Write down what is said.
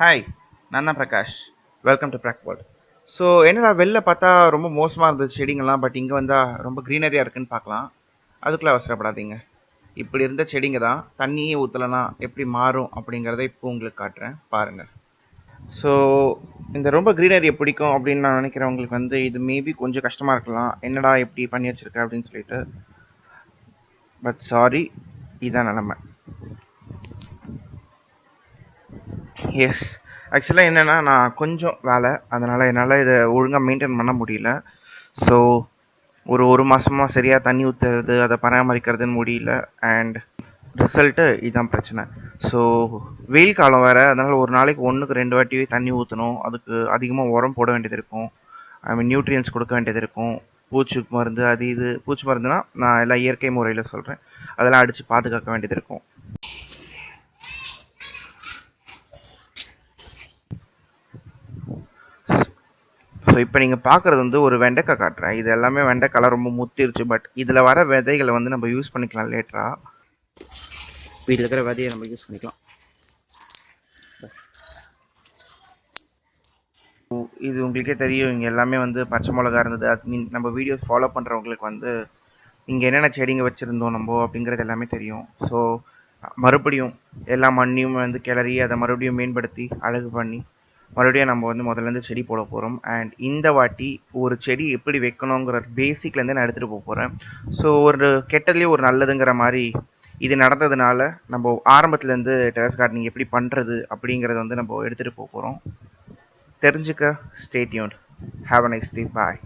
Hi, நான் தான் Prakash. Welcome to world. So என்னடா வெளில பார்த்தா ரொம்ப மோசமாக இருந்தது செடிங்கெல்லாம், பட் இங்கே வந்தால் ரொம்ப க்ரீனரியாக இருக்குன்னு பார்க்கலாம். அதுக்குள்ளே அவசரப்படாதீங்க. இப்படி இருந்த செடிங்க தான் தண்ணியே ஊற்றலைன்னா எப்படி மாறும் அப்படிங்கிறத இப்போ உங்களுக்கு காட்டுறேன், பாருங்கள். ஸோ இந்த ரொம்ப க்ரீனரியை பிடிக்கும் அப்படின்னு நான் நினைக்கிறவங்களுக்கு இது மேபி கொஞ்சம் கஷ்டமாக இருக்கலாம். என்னடா எப்படி பண்ணி வச்சுருக்க அப்படின்னு சொல்லிட்டு. பட் சாரி, இதுதான் நிலமை. எஸ், ஆக்சுவலாக என்னென்னா நான் கொஞ்சம் வேலை, அதனால் என்னால் இதை ஒழுங்காக மெயின்டைன் பண்ண முடியல. ஸோ ஒரு மாதமாக சரியாக தண்ணி ஊற்றுறது, அதை பராமரிக்கிறதுன்னு முடியல. அண்ட் ரிசல்ட்டு இதுதான் பிரச்சனை. ஸோ வெயில் காலம் வேறு, அதனால் ஒரு நாளைக்கு 1-2 வாட்டி தண்ணி ஊற்றணும். அதுக்கு அதிகமாக உரம் போட வேண்டியது இருக்கும். நியூட்ரியன்ஸ் கொடுக்க வேண்டியது இருக்கும். பூச்சி மருந்து பூச்சி மருந்துனா நான் எல்லாம் இயற்கை முறையில் சொல்கிறேன், அதெல்லாம் அடித்து பாதுகாக்க வேண்டியது இருக்கும். ஸோ இப்போ நீங்கள் பார்க்குறது ஒரு வெண்டைக்காய் காட்டுறேன். இது எல்லாமே வெண்டைக்காய் ரொம்ப முத்திருச்சு. பட் இதில் வர விதைகளை நம்ம யூஸ் பண்ணிக்கலாம் லேட்டராக. இதில் இருக்கிற விதையை நம்ம யூஸ் பண்ணிக்கலாம். இது உங்களுக்கே தெரியும், இங்கே எல்லாமே பச்சை மிளகா இருந்தது. அது நம்ம வீடியோஸ் ஃபாலோ பண்ணுறவங்களுக்கு இங்கே என்னென்ன செடிங்க வச்சுருந்தோம் நம்ம அப்படிங்கிறது எல்லாமே தெரியும். ஸோ மறுபடியும் எல்லா மண்ணையும் கிளறி அதை மறுபடியும் மேம்படுத்தி அழகு பண்ணி மறுபடியும் நம்ம முதல்லேருந்து செடி போட போகிறோம். அண்ட் இந்த வாட்டி ஒரு செடி எப்படி வைக்கணுங்கிற பேசிக்லேருந்து நான் எடுத்துகிட்டு போக போகிறேன். ஸோ ஒரு கெட்டதுலேயே ஒரு நல்லதுங்கிற மாதிரி இது நடந்ததுனால நம்ம ஆரம்பத்துலேருந்து டெரஸ் கார்டனிங் எப்படி பண்ணுறது அப்படிங்கிறத நம்ம எடுத்துகிட்டு போக போகிறோம். தெரிஞ்சுக்க stay tuned. Have a nice day. Bye.